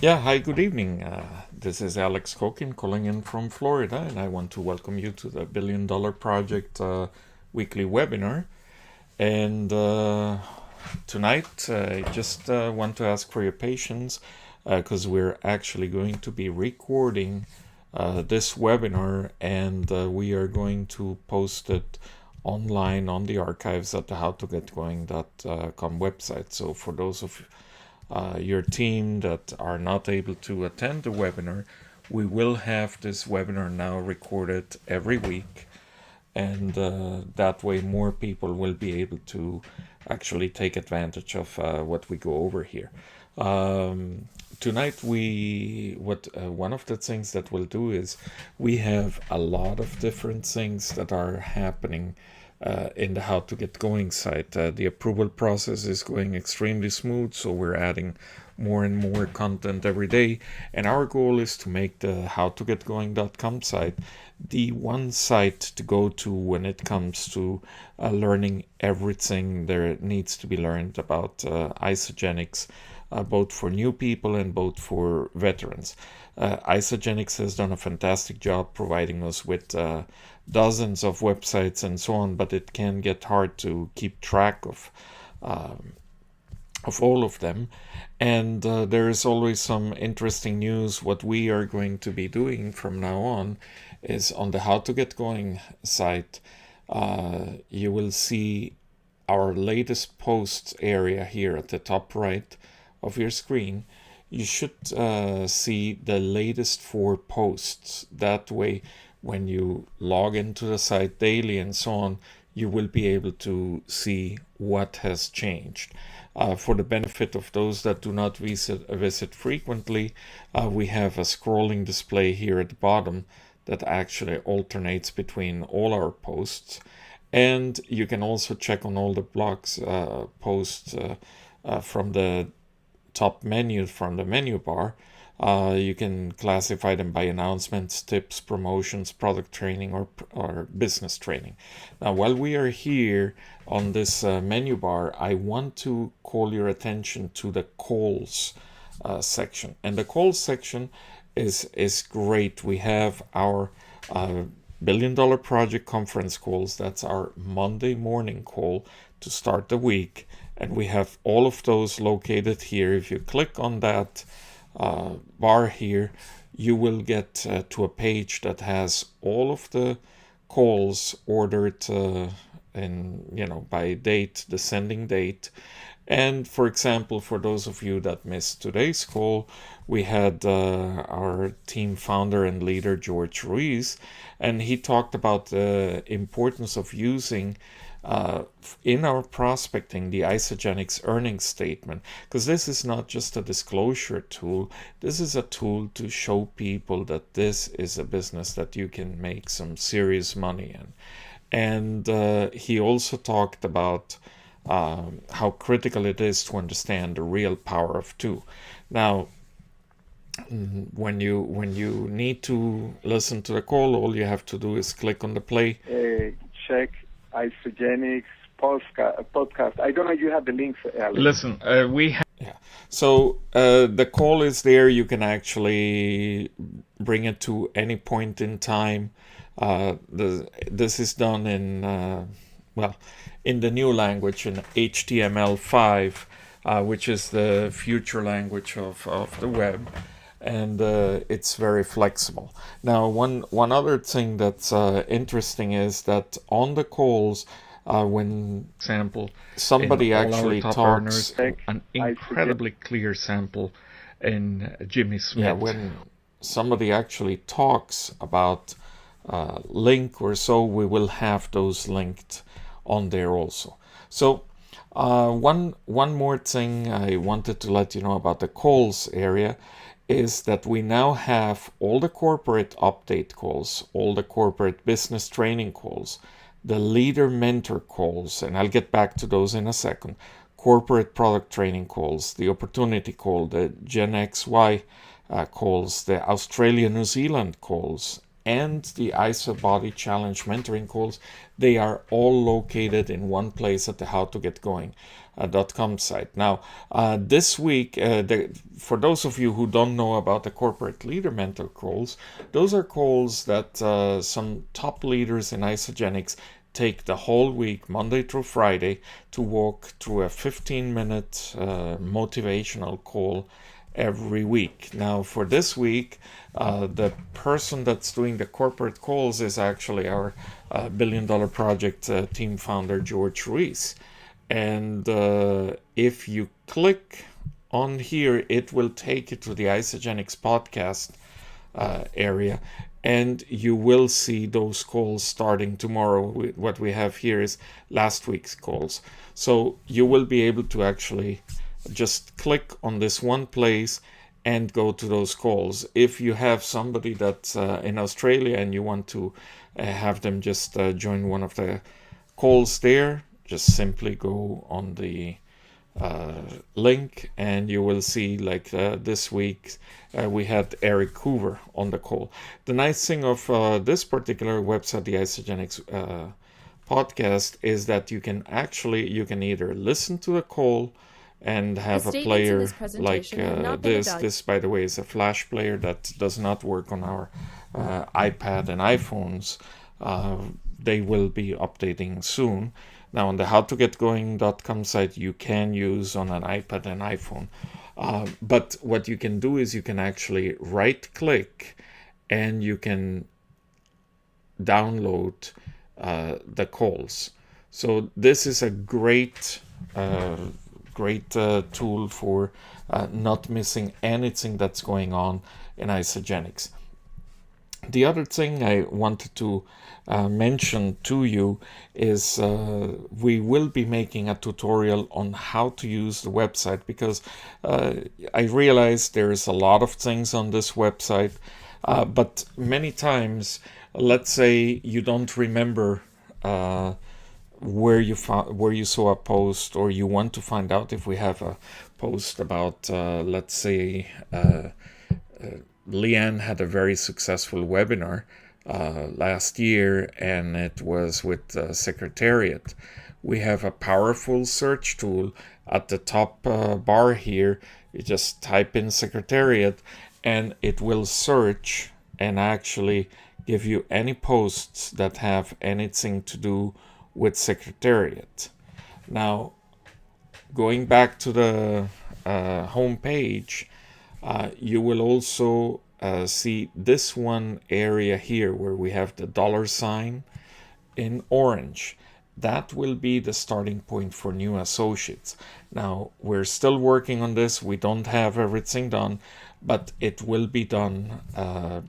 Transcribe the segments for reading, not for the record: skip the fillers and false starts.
Yeah, hi, good evening. This is Alex Kokin calling in from Florida, and I want to welcome you to the Billion Dollar Project weekly webinar. And tonight, I just want to ask for your patience because we're actually going to be recording this webinar and we are going to post it online on the archives at the howtogetgoing.com website. So for those of your team that are not able to attend the webinar, we will have this webinar now recorded every week, and that way more people will be able to actually take advantage of what we go over here. Tonight we what one of the things that we'll do is we have a lot of different things that are happening in the How to Get Going site. The approval process is going extremely smooth, so we're adding more and more content every day. And our goal is to make the howtogetgoing.com site the one site to go to when it comes to learning everything there needs to be learned about isogenics, both for new people and both for veterans. Isogenics has done a fantastic job providing us with dozens of websites and so on, but it can get hard to keep track of all of them. And there is always some interesting news. What we are going to be doing from now on is on the How to Get Going site, you will see our latest posts area here at the top right of your screen. You should see the latest 4 posts. That way, when you log into the site daily and so on, you will be able to see what has changed. For the benefit of those that do not visit frequently, we have a scrolling display here at the bottom that actually alternates between all our posts. And you can also check on all the blogs posts from the top menu from the menu bar. You can classify them by announcements, tips, promotions, product training, or business training. Now, while we are here on this menu bar, I want to call your attention to the calls section. And the calls section is great. We have our Billion Dollar Project conference calls. That's our Monday morning call to start the week. And we have all of those located here. If you click on that bar here, you will get to a page that has all of the calls ordered by date, the sending date. And for example, for those of you that missed today's call, we had our team founder and leader, George Ruiz, and he talked about the importance of using in our prospecting the Isogenics earnings statement, because this is not just a disclosure tool. This is a tool to show people that this is a business that you can make some serious money in. And he also talked about how critical it is to understand the real power of two. Now, when you need to listen to the call, all you have to do is click on the play. Check Isogenics podcast. I don't know if you have the links, Alex. Listen, we have. Yeah. So the call is there. You can actually bring it to any point in time. This is done in in the new language, in HTML5, which is the future language of the web, and it's very flexible. Now, one other thing that's interesting is that on the calls, when sample somebody actually talks an incredibly clear sample in Jimmy Smith. Yeah, when somebody actually talks about link or so, we will have those linked on there also. So one more thing I wanted to let you know about the calls area is that we now have all the corporate update calls, all the corporate business training calls, the leader mentor calls, and I'll get back to those in a second, corporate product training calls, the opportunity call, the Gen XY calls, the Australia New Zealand calls, and the ISO Body Challenge mentoring calls, they are all located in one place at the howtogetgoing.com site. Now, this week, for those of you who don't know about the corporate leader mentor calls, those are calls that some top leaders in Isogenics take the whole week, Monday through Friday, to walk through a 15-minute motivational call every week. Now, for this week, the person that's doing the corporate calls is actually our $1 billion project team founder, George Ruiz. And if you click on here, it will take you to the Isogenics podcast area, and you will see those calls starting tomorrow. What we have here is last week's calls. So you will be able to actually just click on this one place and go to those calls. If you have somebody that's in Australia and you want to have them just join one of the calls there, just simply go on the link and you will see, like this week we had Eric Hoover on the call. The nice thing of this particular website, the Isogenics podcast, is that you can either listen to a call and have a player like this. This, by the way, is a flash player that does not work on our iPad and iPhones. They will be updating soon. Now, on the howtogetgoing.com site, you can use on an iPad and iPhone. But what you can do is you can actually right-click and you can download the calls. So this is a great tool for not missing anything that's going on in Isogenics. The other thing I wanted to mention to you is we will be making a tutorial on how to use the website, because I realize there's a lot of things on this website, but many times, let's say you don't remember where you saw a post, or you want to find out if we have a post about, let's say, Leanne had a very successful webinar last year, and it was with Secretariat. We have a powerful search tool at the top bar here. You just type in Secretariat and it will search and actually give you any posts that have anything to do with Secretariat. Now, going back to the home page, you will also see this one area here where we have the $sign in orange. That will be the starting point for new associates. Now, we're still working on this. We don't have everything done, but it will be done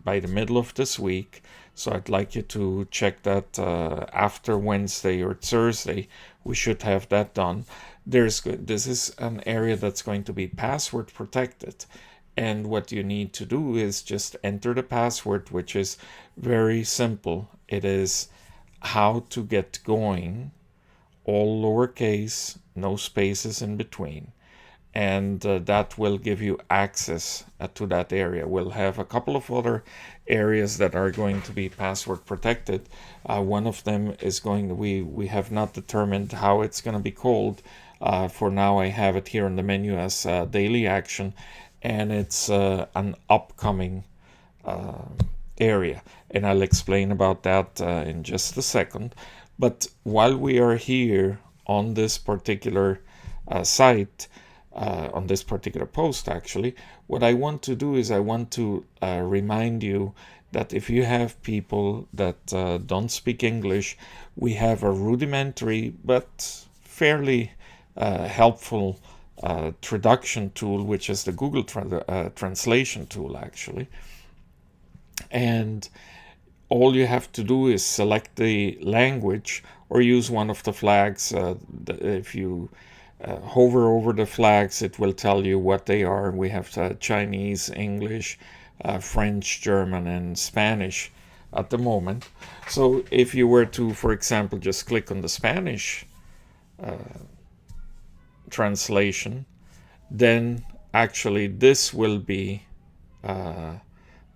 by the middle of this week. So I'd like you to check that after Wednesday or Thursday. We should have that done. This is an area that's going to be password protected. And what you need to do is just enter the password, which is very simple. It is how to get going, all lowercase, no spaces in between. And that will give you access to that area. We'll have a couple of other areas that are going to be password protected. One of them is we have not determined how it's going to be called. For now, I have it here on the menu as daily action, and it's an upcoming area. And I'll explain about that in just a second. But while we are here on this particular site, on this particular post actually, what I want to do is I want to remind you that if you have people that don't speak English, we have a rudimentary but fairly helpful traduction tool, which is the Google translation tool actually. And all you have to do is select the language or use one of the flags. If you hover over the flags, it will tell you what they are. We have Chinese, English, French, German, and Spanish at the moment. So if you were to, for example, just click on the Spanish translation, then actually this will be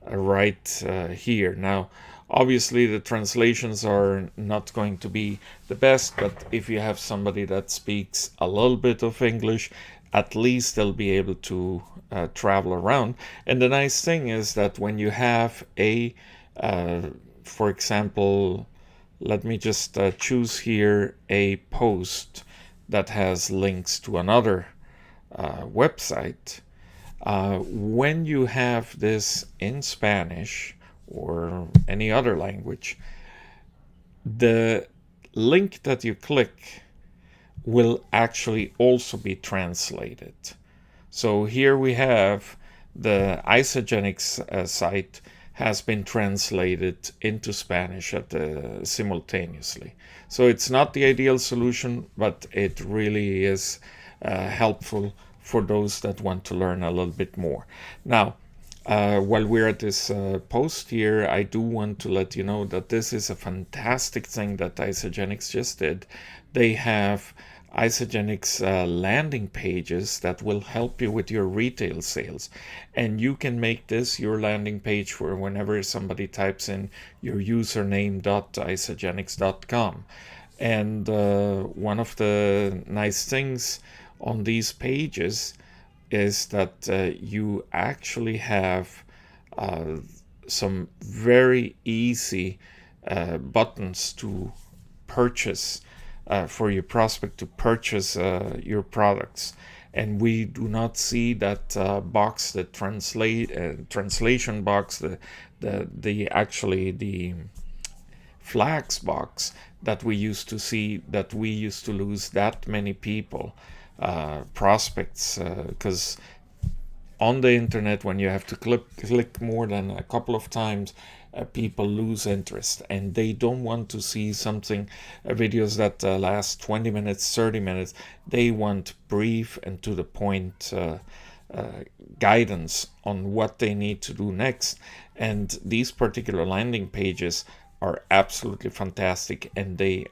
right here. Now, Obviously, the translations are not going to be the best, but if you have somebody that speaks a little bit of English, at least they'll be able to travel around. And the nice thing is that when you have for example, let me just choose here a post that has links to another website. When you have this in Spanish or any other language, the link that you click will actually also be translated. So here we have the Isogenics site has been translated into Spanish simultaneously. So it's not the ideal solution, but it really is helpful for those that want to learn a little bit more. Now, while we're at this post here, I do want to let you know that this is a fantastic thing that Isogenics just did. They have Isogenics landing pages that will help you with your retail sales, and you can make this your landing page for whenever somebody types in your username.isogenics.com. And one of the nice things on these pages is that you actually have some very easy buttons to purchase for your prospect to purchase your products. And we do not see that box, the translation box, the flags box that we used to see, that we used to lose that many people, prospects, because on the internet, when you have to click more than a couple of times, people lose interest, and they don't want to see videos that last 20 minutes, 30 minutes. They want brief and to the point guidance on what they need to do next. And these particular landing pages are absolutely fantastic, and they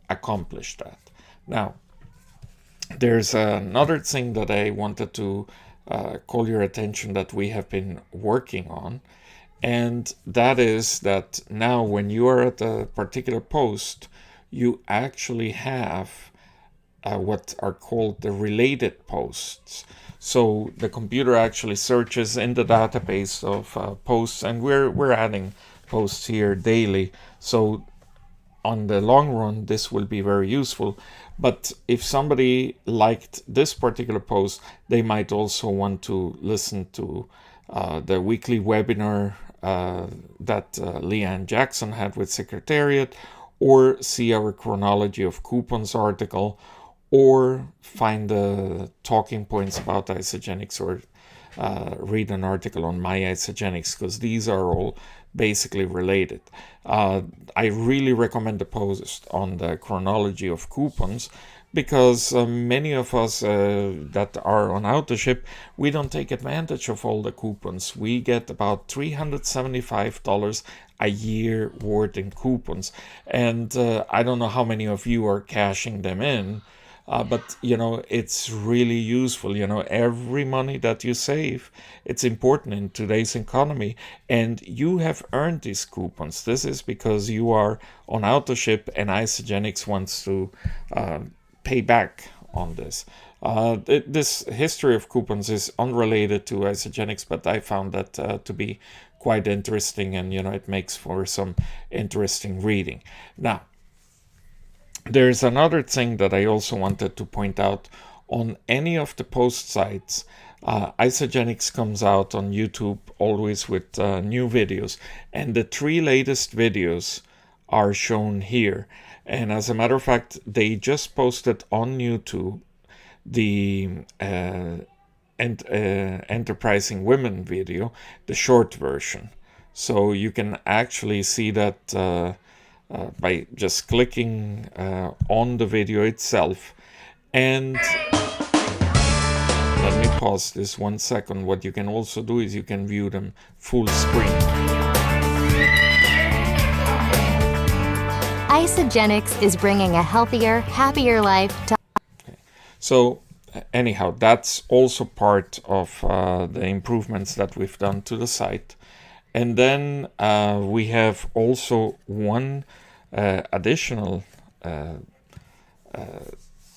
accomplish that. Now, there's another thing that I wanted to call your attention that we have been working on, and that is that now when you are at a particular post, you actually have what are called the related posts. So the computer actually searches in the database of posts, and we're adding posts here daily. So on the long run, this will be very useful. But if somebody liked this particular post, they might also want to listen to the weekly webinar that Leanne Jackson had with Secretariat, or see our chronology of coupons article, or find the talking points about Isogenics, or read an article on my Isogenics, because these are all basically related. I really recommend the post on the chronology of coupons, because many of us that are on AutoShip, we don't take advantage of all the coupons. We get about $375 a year worth in coupons, and I don't know how many of you are cashing them in. But it's really useful. Every money that you save, it's important in today's economy, and you have earned these coupons. This is because you are on AutoShip, and Isogenics wants to pay back on this. This history of coupons is unrelated to Isogenics, but I found that to be quite interesting, and it makes for some interesting reading. Now, there's another thing that I also wanted to point out. On any of the post sites, Isogenics comes out on YouTube always with new videos, and the 3 latest videos are shown here. And as a matter of fact, they just posted on YouTube the Enterprising Women video, the short version. So you can actually see that by just clicking on the video itself. And let me pause this 1 second. What you can also do is you can view them full screen. Isogenics is bringing a healthier, happier life to... Okay. So anyhow, that's also part of the improvements that we've done to the site. And then we have also one additional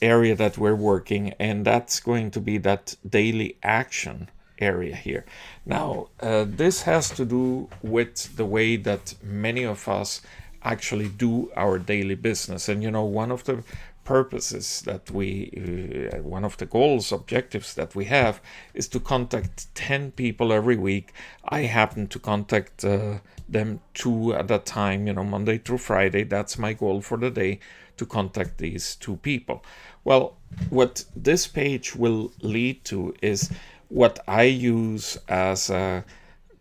area that we're working, and that's going to be that daily action area here. Now, this has to do with the way that many of us actually do our daily business. And one of the purposes that one of the goals, objectives that we have is to contact 10 people every week. I happen to contact them 2 at a time, Monday through Friday. That's my goal for the day, to contact these 2 people. Well, what this page will lead to is what I use as a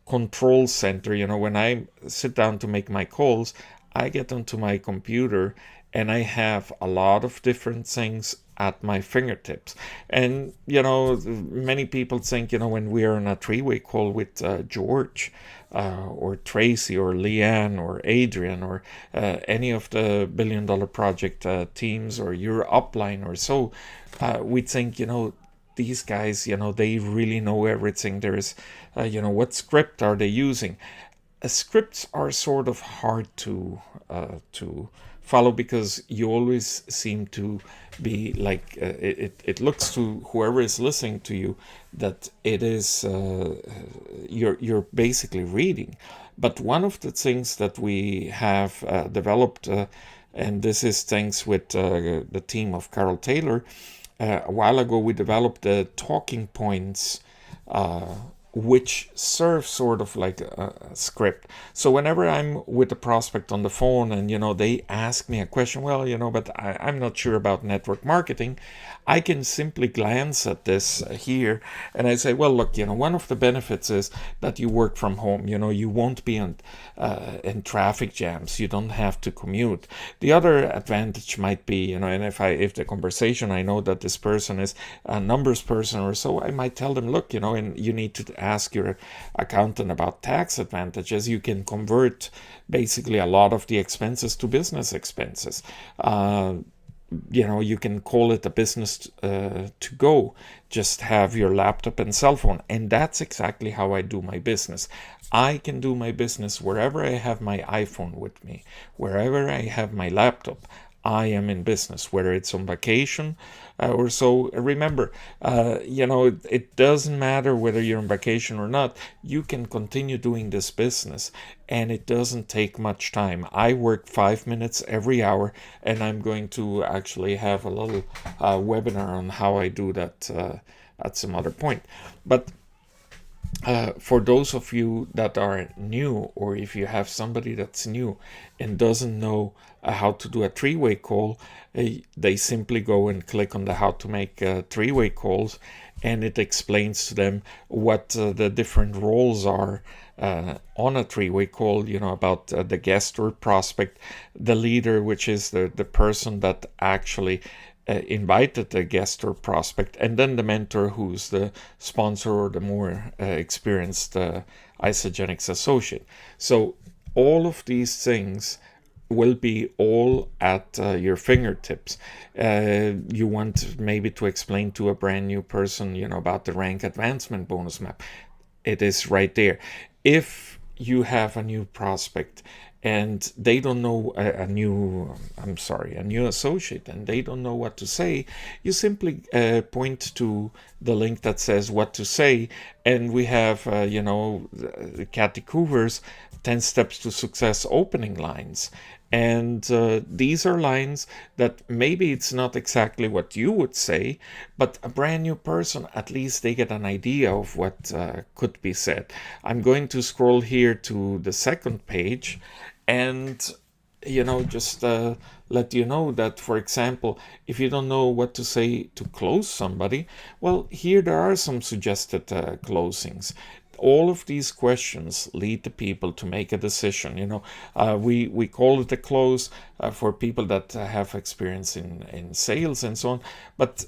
control center. When I sit down to make my calls, I get onto my computer and I have a lot of different things at my fingertips. And, many people think, when we are on a 3-way call with George or Tracy or Leanne or Adrian or any of the $1 Billion Project teams or your upline or so, we think, these guys, they really know everything. There's, what script are they using? Scripts are sort of hard to follow, because you always seem to be like, it looks to whoever is listening to you that it is you're basically reading. But one of the things that we have developed, and this is thanks with the team of Carol Taylor, a while ago we developed the talking points, which serve sort of like a script. So whenever I'm with a prospect on the phone and, they ask me a question, well, but I'm not sure about network marketing, I can simply glance at this here and I say, well, look, one of the benefits is that you work from home. You won't be in traffic jams. You don't have to commute. The other advantage might be, and if the conversation, I know that this person is a numbers person or so, I might tell them, look, and you need to ask your accountant about tax advantages. You can convert basically a lot of the expenses to business expenses. You can call it a business to go. Just have your laptop and cell phone. And that's exactly how I do my business. I can do my business wherever I have my iPhone with me, wherever I have my laptop. I am in business, whether it's on vacation or so. Remember, it doesn't matter whether you're on vacation or not. You can continue doing this business, and it doesn't take much time. I work 5 minutes every hour, and I'm going to actually have a little webinar on how I do that at some other point. But for those of you that are new, or if you have somebody that's new and doesn't know how to do a 3-way call, they simply go and click on the how to make 3-way calls, and it explains to them what the different roles are on a 3-way call, about the guest or prospect, the leader, which is the person that actually invited the guest or prospect, and then the mentor, who's the sponsor or the more experienced Isogenics associate. So all of these things will be all at your fingertips. You want maybe to explain to a brand new person, about the rank advancement bonus map. It is right there. If you have a new prospect and they don't know a new associate, and they don't know what to say, you simply point to the link that says what to say, and we have Kathy Coover's 10 Steps to Success opening lines. And these are lines that maybe it's not exactly what you would say, but a brand new person, at least they get an idea of what could be said. I'm going to scroll here to the second page, and just let you know that, for example, if you don't know what to say to close somebody, well, here there are some suggested closings. All of these questions lead the people to make a decision. We call it a close for people that have experience in sales and so on. But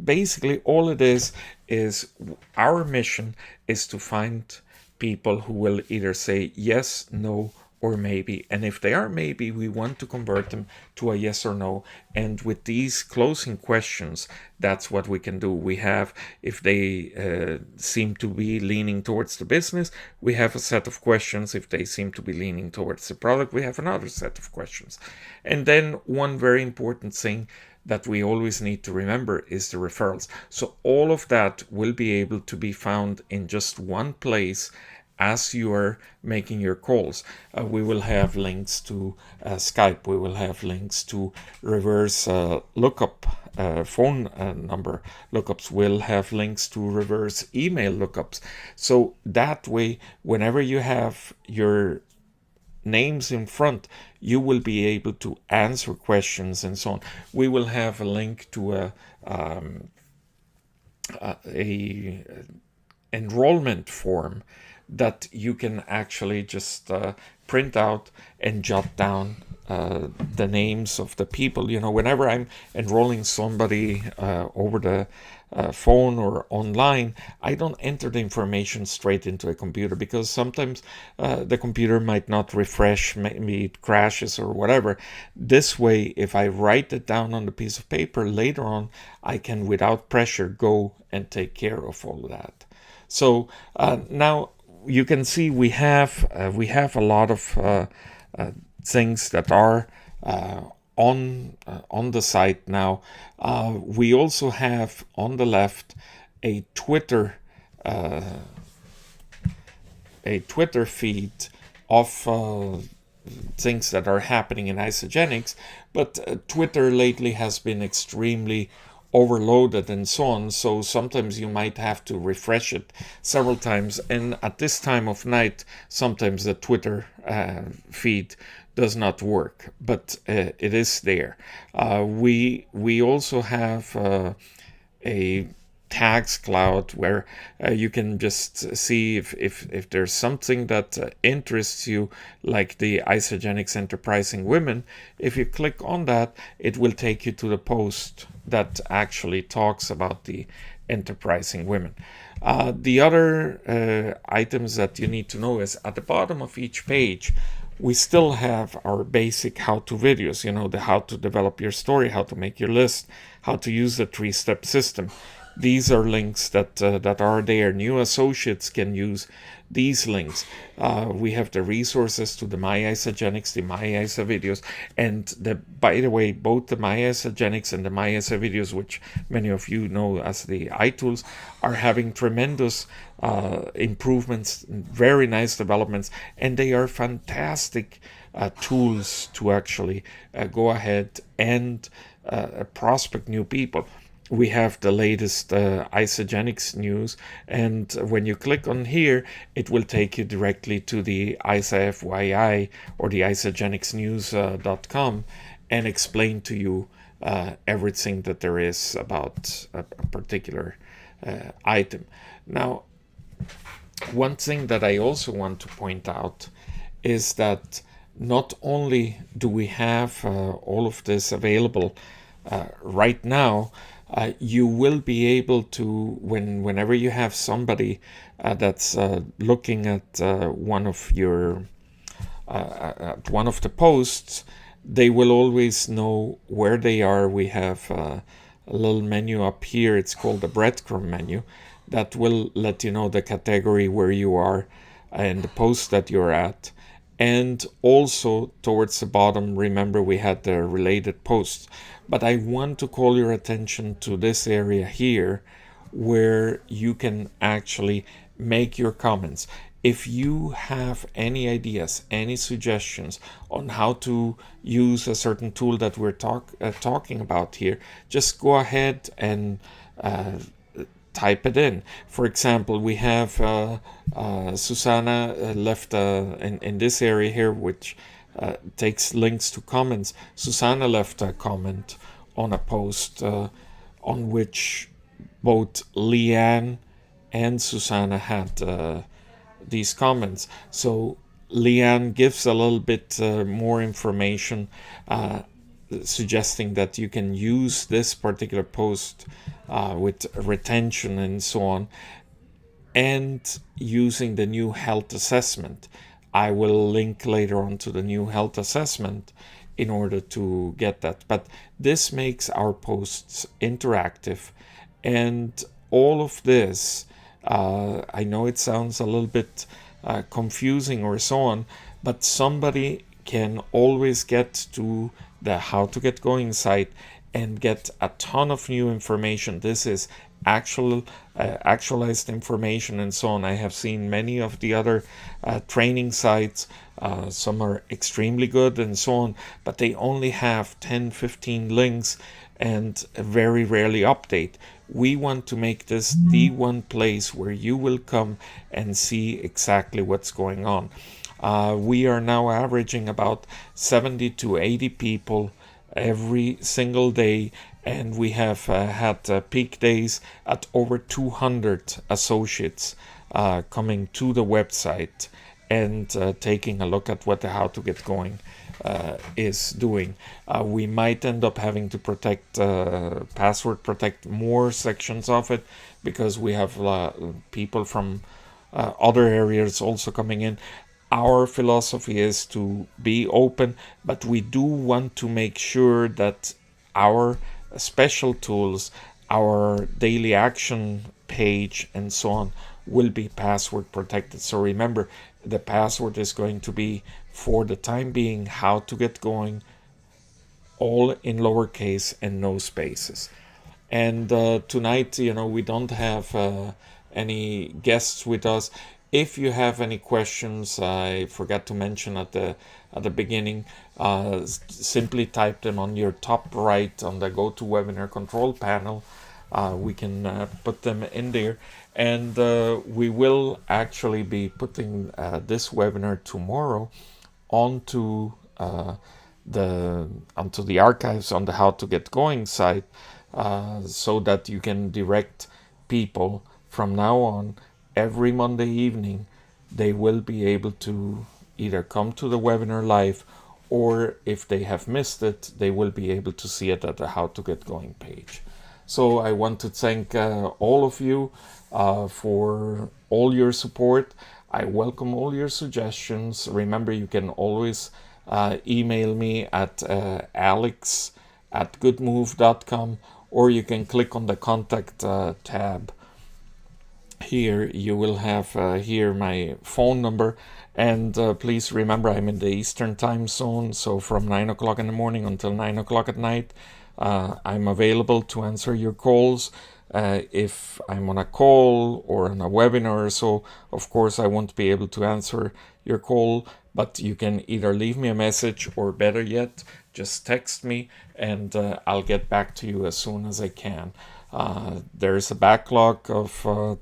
basically, all it is our mission is to find people who will either say yes, no, or maybe. And if they are maybe, we want to convert them to a yes or no. And with these closing questions, that's what we can do. We have, if they seem to be leaning towards the business, we have a set of questions. If they seem to be leaning towards the product, we have another set of questions. And then one very important thing that we always need to remember is the referrals. So all of that will be able to be found in just one place as you are making your calls. We will have links to Skype. We will have links to reverse lookup phone number lookups. We'll have links to reverse email lookups. So that way, whenever you have your names in front, you will be able to answer questions and so on. We will have a link to a enrollment form that you can actually just print out and jot down the names of the people. You know, whenever I'm enrolling somebody over the phone or online, I don't enter the information straight into a computer, because sometimes the computer might not refresh, maybe it crashes or whatever. This way, if I write it down on the piece of paper, later on I can, without pressure, go and take care of all of that. So now you can see we have a lot of things that are on the site now. We also have on the left a Twitter feed of things that are happening in Isogenics, but Twitter lately has been extremely overloaded and so on, so sometimes you might have to refresh it several times, and at this time of night sometimes the Twitter feed does not work, but it is there. We also have a tags cloud where you can just see if there's something that interests you, like the Isogenics Enterprising Women. If you click on that, it will take you to the post that actually talks about the Enterprising Women. The other items that you need to know is at the bottom of each page, we still have our basic how-to videos, you know, the how to develop your story, how to make your list, how to use the 3-step system. These are links that are there. New associates can use these links. We have the resources to the My Isogenics, the My Iso videos, and by the way, both the My Isogenics and the My Iso videos, which many of you know as the iTools, are having tremendous improvements, very nice developments, and they are fantastic tools to actually go ahead and prospect new people. We have the latest Isogenics news, and when you click on here, it will take you directly to the ISAFYI or the isogenicsnews.com and explain to you everything that there is about a particular item. Now, one thing that I also want to point out is that not only do we have all of this available right now, you will be able to, whenever you have somebody that's looking at one of the posts, they will always know where they are. We have a little menu up here. It's called the breadcrumb menu, that will let you know the category where you are and the post that you're at. And also towards the bottom, remember we had the related posts. But I want to call your attention to this area here where you can actually make your comments. If you have any ideas, any suggestions on how to use a certain tool that we're talking about here, just go ahead and type it in. For example, we have Susanna left in this area here, which takes links to comments. Susanna left a comment on a post on which both Leanne and Susanna had these comments. So Leanne gives a little bit more information, suggesting that you can use this particular post with retention and so on, and using the new health assessment. I will link later on to the new health assessment in order to get that. But this makes our posts interactive, and all of this, I know it sounds a little bit confusing or so on, but somebody can always get to the How to Get Going site and get a ton of new information. This is actualized information and so on. I have seen many of the other training sites. Some are extremely good and so on, but they only have 10-15 links and very rarely update. We want to make this the one place where you will come and see exactly what's going on. We are now averaging about 70 to 80 people every single day, and we have had peak days at over 200 associates coming to the website and taking a look at what the How to Get Going is doing. We might end up having to password protect more sections of it, because we have people from other areas also coming in. Our philosophy is to be open, but we do want to make sure that our special tools, our daily action page and so on, will be password protected. So remember, the password is going to be, for the time being, How to Get Going, all in lowercase and no spaces. And tonight, we don't have any guests with us. If you have any questions, I forgot to mention at the beginning, simply type them on your top right on the GoToWebinar control panel. We can put them in there, and we will actually be putting this webinar tomorrow onto the archives on the How to Get Going site, so that you can direct people from now on. Every Monday evening, they will be able to either come to the webinar live, or if they have missed it, they will be able to see it at the How to Get Going page. So I want to thank all of you for all your support. I welcome all your suggestions. Remember, you can always email me at alex@goodmove.com, or you can click on the contact tab. Here you will have here my phone number, and please remember, I'm in the Eastern time zone, so from 9 o'clock in the morning until 9 o'clock at night, I'm available to answer your calls. If I'm on a call or on a webinar or so, of course I won't be able to answer your call, but you can either leave me a message, or better yet, just text me, and I'll get back to you as soon as I can. There's a backlog of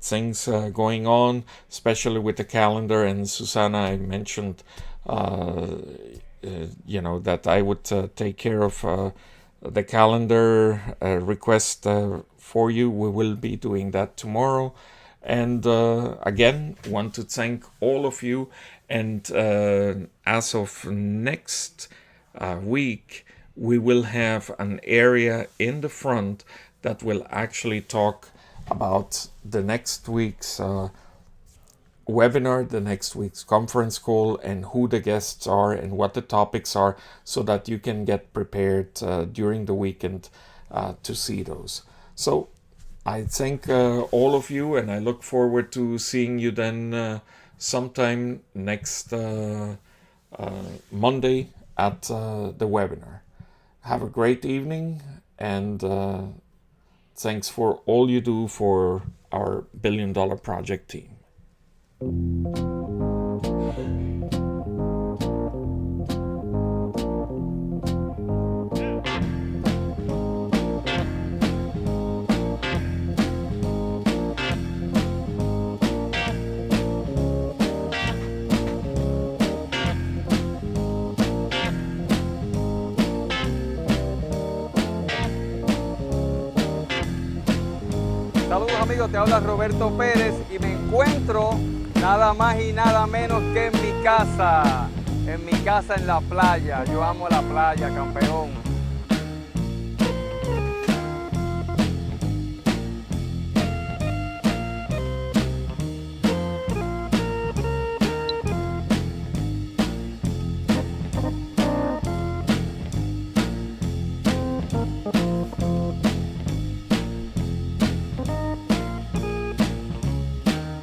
things going on, especially with the calendar. And Susanna, I mentioned, that I would take care of the calendar request for you. We will be doing that tomorrow. And again, want to thank all of you. And as of next week, we will have an area in the front that will actually talk about the next week's webinar, the next week's conference call, and who the guests are and what the topics are, so that you can get prepared during the weekend to see those. So I thank all of you, and I look forward to seeing you then sometime next Monday at the webinar. Have a great evening, and thanks for all you do for our $1 Billion Project team. Saludos amigos, te habla Roberto Pérez y me encuentro nada más y nada menos que en mi casa en la playa. Yo amo la playa, campeón.